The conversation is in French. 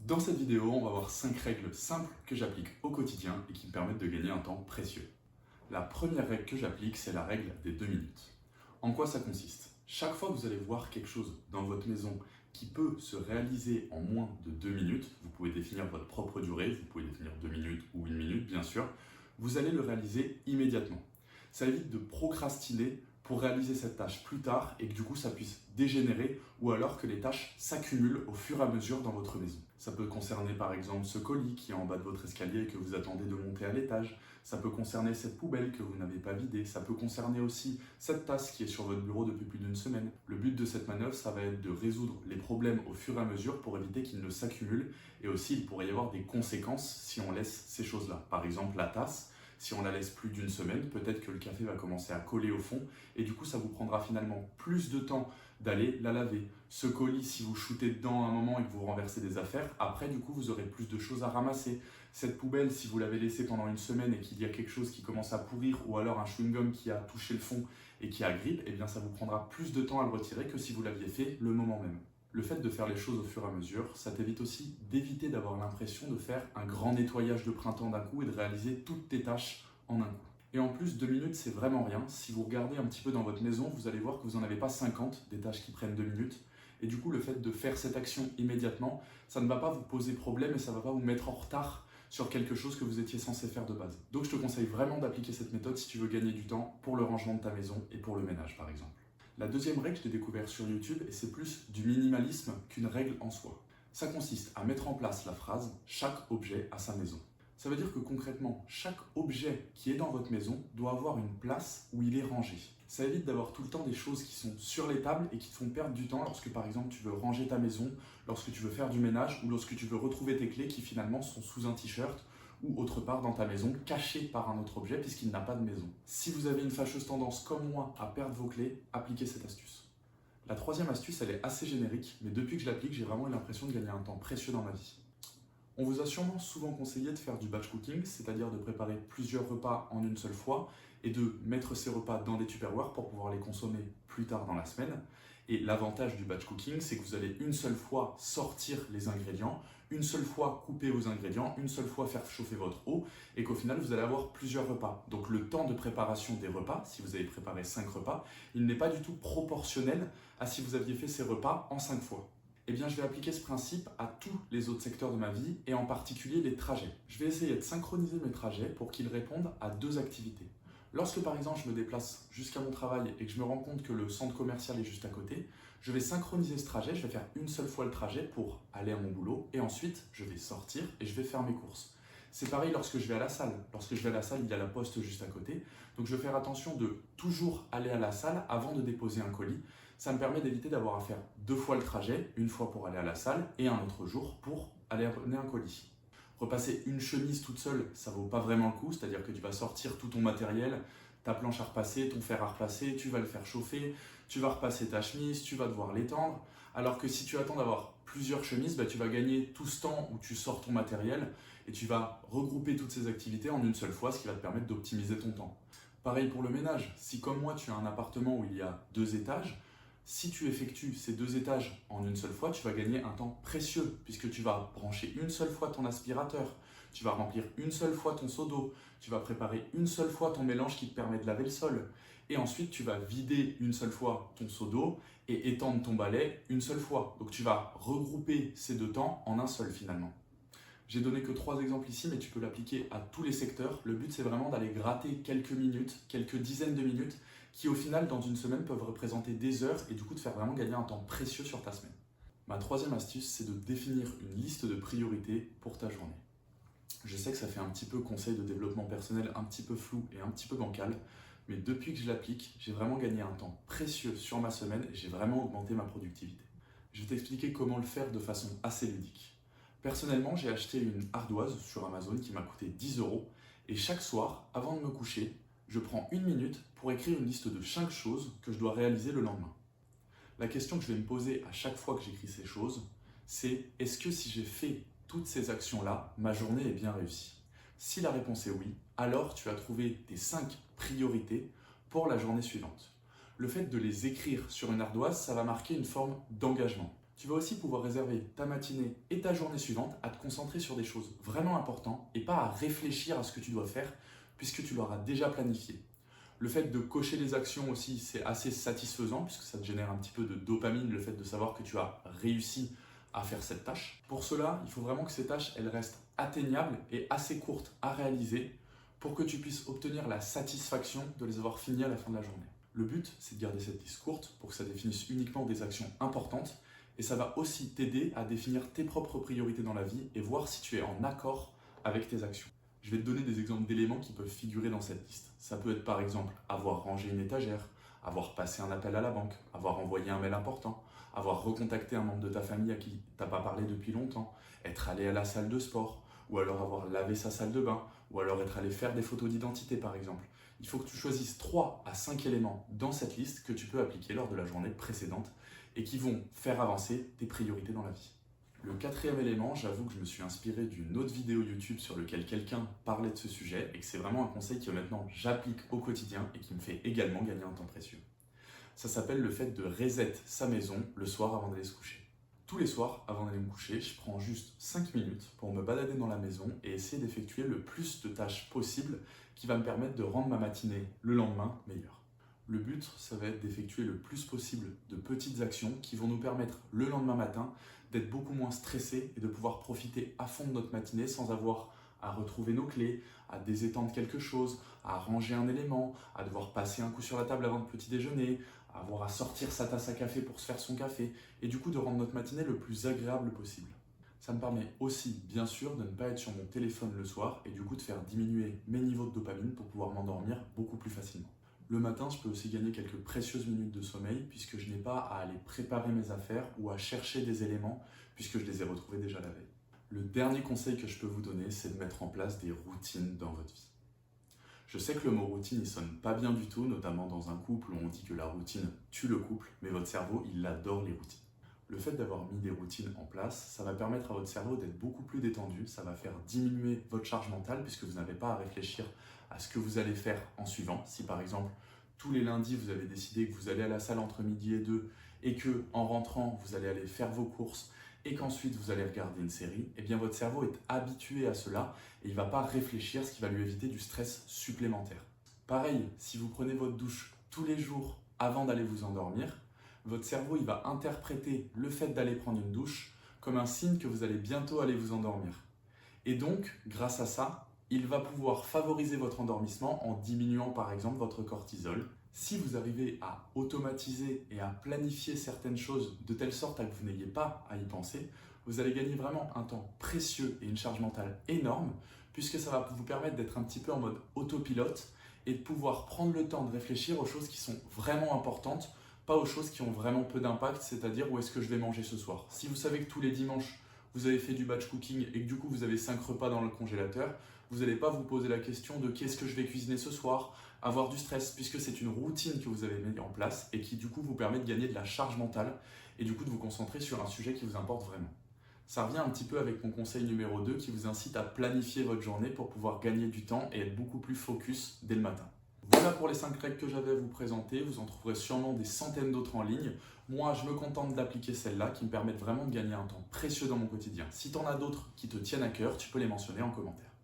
Dans cette vidéo, on va voir 5 règles simples que j'applique au quotidien et qui me permettent de gagner un temps précieux. La première règle que j'applique, c'est la règle des 2 minutes. En quoi ça consiste? Chaque fois que vous allez voir quelque chose dans votre maison qui peut se réaliser en moins de 2 minutes, vous pouvez définir votre propre durée, vous pouvez définir 2 minutes ou 1 minute bien sûr, vous allez le réaliser immédiatement. Ça évite de procrastiner pour réaliser cette tâche plus tard et que du coup ça puisse dégénérer ou alors que les tâches s'accumulent au fur et à mesure dans votre maison. Ça peut concerner par exemple ce colis qui est en bas de votre escalier et que vous attendez de monter à l'étage. Ça peut concerner cette poubelle que vous n'avez pas vidée. Ça peut concerner aussi cette tasse qui est sur votre bureau depuis plus d'une semaine. Le but de cette manœuvre, ça va être de résoudre les problèmes au fur et à mesure pour éviter qu'ils ne s'accumulent. Et aussi, il pourrait y avoir des conséquences si on laisse ces choses-là. Par exemple, la tasse. Si on la laisse plus d'une semaine, peut-être que le café va commencer à coller au fond et du coup ça vous prendra finalement plus de temps d'aller la laver. Ce colis, si vous shootez dedans un moment et que vous renversez des affaires, après du coup vous aurez plus de choses à ramasser. Cette poubelle, si vous l'avez laissée pendant une semaine et qu'il y a quelque chose qui commence à pourrir ou alors un chewing-gum qui a touché le fond et qui agrippe, eh bien ça vous prendra plus de temps à le retirer que si vous l'aviez fait le moment même. Le fait de faire les choses au fur et à mesure, ça t'évite aussi d'éviter d'avoir l'impression de faire un grand nettoyage de printemps d'un coup et de réaliser toutes tes tâches en un coup. Et en plus, 2 minutes, c'est vraiment rien. Si vous regardez un petit peu dans votre maison, vous allez voir que vous n'en avez pas 50 des tâches qui prennent 2 minutes. Et du coup, le fait de faire cette action immédiatement, ça ne va pas vous poser problème et ça ne va pas vous mettre en retard sur quelque chose que vous étiez censé faire de base. Donc je te conseille vraiment d'appliquer cette méthode si tu veux gagner du temps pour le rangement de ta maison et pour le ménage par exemple. La deuxième règle, je l'ai découvert sur YouTube et c'est plus du minimalisme qu'une règle en soi. Ça consiste à mettre en place la phrase « chaque objet a sa maison ». Ça veut dire que concrètement, chaque objet qui est dans votre maison doit avoir une place où il est rangé. Ça évite d'avoir tout le temps des choses qui sont sur les tables et qui te font perdre du temps lorsque par exemple tu veux ranger ta maison, lorsque tu veux faire du ménage ou lorsque tu veux retrouver tes clés qui finalement sont sous un t-shirt ou autre part dans ta maison, cachées par un autre objet puisqu'il n'a pas de maison. Si vous avez une fâcheuse tendance comme moi à perdre vos clés, appliquez cette astuce. La troisième astuce, elle est assez générique, mais depuis que je l'applique, j'ai vraiment eu l'impression de gagner un temps précieux dans ma vie. On vous a sûrement souvent conseillé de faire du batch cooking, c'est-à-dire de préparer plusieurs repas en une seule fois et de mettre ces repas dans des tupperwares pour pouvoir les consommer plus tard dans la semaine. Et l'avantage du batch cooking, c'est que vous allez une seule fois sortir les ingrédients, une seule fois couper vos ingrédients, une seule fois faire chauffer votre eau et qu'au final, vous allez avoir plusieurs repas. Donc le temps de préparation des repas, si vous avez préparé 5 repas, il n'est pas du tout proportionnel à si vous aviez fait ces repas en 5 fois. Eh bien, je vais appliquer ce principe à tous les autres secteurs de ma vie et en particulier les trajets. Je vais essayer de synchroniser mes trajets pour qu'ils répondent à 2 activités. Lorsque par exemple je me déplace jusqu'à mon travail et que je me rends compte que le centre commercial est juste à côté, je vais synchroniser ce trajet, je vais faire une seule fois le trajet pour aller à mon boulot et ensuite je vais sortir et je vais faire mes courses. C'est pareil lorsque je vais à la salle. Lorsque je vais à la salle, il y a la poste juste à côté. Donc je vais faire attention de toujours aller à la salle avant de déposer un colis. Ça me permet d'éviter d'avoir à faire 2 fois le trajet, une fois pour aller à la salle et un autre jour pour aller amener un colis. Repasser une chemise toute seule, ça vaut pas vraiment le coup, c'est-à-dire que tu vas sortir tout ton matériel, ta planche à repasser, ton fer à repasser, tu vas le faire chauffer, tu vas repasser ta chemise, tu vas devoir l'étendre. Alors que si tu attends d'avoir plusieurs chemises, tu vas gagner tout ce temps où tu sors ton matériel et tu vas regrouper toutes ces activités en une seule fois, ce qui va te permettre d'optimiser ton temps. Pareil pour le ménage, si comme moi tu as un appartement où il y a 2 étages, si tu effectues ces 2 étages en une seule fois, tu vas gagner un temps précieux puisque tu vas brancher une seule fois ton aspirateur, tu vas remplir une seule fois ton seau d'eau, tu vas préparer une seule fois ton mélange qui te permet de laver le sol et ensuite tu vas vider une seule fois ton seau d'eau et étendre ton balai une seule fois. Donc tu vas regrouper ces 2 temps en un seul finalement. J'ai donné que 3 exemples ici, mais tu peux l'appliquer à tous les secteurs. Le but, c'est vraiment d'aller gratter quelques minutes, quelques dizaines de minutes, qui au final, dans une semaine, peuvent représenter des heures et du coup te faire vraiment gagner un temps précieux sur ta semaine. Ma troisième astuce, c'est de définir une liste de priorités pour ta journée. Je sais que ça fait un petit peu conseil de développement personnel, un petit peu flou et un petit peu bancal, mais depuis que je l'applique, j'ai vraiment gagné un temps précieux sur ma semaine et j'ai vraiment augmenté ma productivité. Je vais t'expliquer comment le faire de façon assez ludique. Personnellement, j'ai acheté une ardoise sur Amazon qui m'a coûté 10 € et chaque soir, avant de me coucher, je prends 1 minute pour écrire une liste de 5 choses que je dois réaliser le lendemain. La question que je vais me poser à chaque fois que j'écris ces choses, c'est est-ce que si j'ai fait toutes ces actions-là, ma journée est bien réussie? Si la réponse est oui, alors tu as trouvé tes 5 priorités pour la journée suivante. Le fait de les écrire sur une ardoise, ça va marquer une forme d'engagement. Tu vas aussi pouvoir réserver ta matinée et ta journée suivante à te concentrer sur des choses vraiment importantes et pas à réfléchir à ce que tu dois faire puisque tu l'auras déjà planifié. Le fait de cocher les actions aussi, c'est assez satisfaisant puisque ça te génère un petit peu de dopamine, le fait de savoir que tu as réussi à faire cette tâche. Pour cela, il faut vraiment que ces tâches elles restent atteignables et assez courtes à réaliser pour que tu puisses obtenir la satisfaction de les avoir finies à la fin de la journée. Le but, c'est de garder cette liste courte pour que ça définisse uniquement des actions importantes et ça va aussi t'aider à définir tes propres priorités dans la vie et voir si tu es en accord avec tes actions. Je vais te donner des exemples d'éléments qui peuvent figurer dans cette liste. Ça peut être par exemple avoir rangé une étagère, avoir passé un appel à la banque, avoir envoyé un mail important, avoir recontacté un membre de ta famille à qui tu n'as pas parlé depuis longtemps, être allé à la salle de sport, ou alors avoir lavé sa salle de bain, ou alors être allé faire des photos d'identité par exemple. Il faut que tu choisisses 3 à 5 éléments dans cette liste que tu peux appliquer lors de la journée précédente et qui vont faire avancer tes priorités dans la vie. Le 4e élément, j'avoue que je me suis inspiré d'une autre vidéo YouTube sur laquelle quelqu'un parlait de ce sujet et que c'est vraiment un conseil que maintenant j'applique au quotidien et qui me fait également gagner un temps précieux. Ça s'appelle le fait de reset sa maison le soir avant d'aller se coucher. Tous les soirs, avant d'aller me coucher, je prends juste 5 minutes pour me balader dans la maison et essayer d'effectuer le plus de tâches possible qui va me permettre de rendre ma matinée le lendemain meilleure. Le but, ça va être d'effectuer le plus possible de petites actions qui vont nous permettre le lendemain matin d'être beaucoup moins stressés et de pouvoir profiter à fond de notre matinée sans avoir à retrouver nos clés, à désétendre quelque chose, à ranger un élément, à devoir passer un coup sur la table avant le petit déjeuner, à avoir à sortir sa tasse à café pour se faire son café et du coup de rendre notre matinée le plus agréable possible. Ça me permet aussi, bien sûr, de ne pas être sur mon téléphone le soir et du coup de faire diminuer mes niveaux de dopamine pour pouvoir m'endormir beaucoup plus facilement. Le matin, je peux aussi gagner quelques précieuses minutes de sommeil puisque je n'ai pas à aller préparer mes affaires ou à chercher des éléments puisque je les ai retrouvés déjà la veille. Le dernier conseil que je peux vous donner, c'est de mettre en place des routines dans votre vie. Je sais que le mot routine, il sonne pas bien du tout, notamment dans un couple où on dit que la routine tue le couple, mais votre cerveau, il adore les routines. Le fait d'avoir mis des routines en place, ça va permettre à votre cerveau d'être beaucoup plus détendu, ça va faire diminuer votre charge mentale puisque vous n'avez pas à réfléchir à ce que vous allez faire en suivant. Si par exemple, tous les lundis, vous avez décidé que vous allez à la salle entre midi et 2 et que en rentrant, vous allez aller faire vos courses et qu'ensuite vous allez regarder une série, eh bien votre cerveau est habitué à cela et il ne va pas réfléchir, ce qui va lui éviter du stress supplémentaire. Pareil, si vous prenez votre douche tous les jours avant d'aller vous endormir, votre cerveau il va interpréter le fait d'aller prendre une douche comme un signe que vous allez bientôt aller vous endormir. Et donc, grâce à ça, il va pouvoir favoriser votre endormissement en diminuant par exemple votre cortisol. Si vous arrivez à automatiser et à planifier certaines choses de telle sorte à que vous n'ayez pas à y penser, vous allez gagner vraiment un temps précieux et une charge mentale énorme puisque ça va vous permettre d'être un petit peu en mode autopilote et de pouvoir prendre le temps de réfléchir aux choses qui sont vraiment importantes, pas aux choses qui ont vraiment peu d'impact, c'est-à-dire où est-ce que je vais manger ce soir. Si vous savez que tous les dimanches, vous avez fait du batch cooking et que du coup vous avez 5 repas dans le congélateur, vous n'allez pas vous poser la question de qu'est-ce que je vais cuisiner ce soir, avoir du stress, puisque c'est une routine que vous avez mise en place et qui du coup vous permet de gagner de la charge mentale et du coup de vous concentrer sur un sujet qui vous importe vraiment. Ça revient un petit peu avec mon conseil numéro 2 qui vous incite à planifier votre journée pour pouvoir gagner du temps et être beaucoup plus focus dès le matin. Voilà pour les 5 règles que j'avais à vous présenter, vous en trouverez sûrement des centaines d'autres en ligne. Moi, je me contente d'appliquer celles-là qui me permettent vraiment de gagner un temps précieux dans mon quotidien. Si tu en as d'autres qui te tiennent à cœur, tu peux les mentionner en commentaire.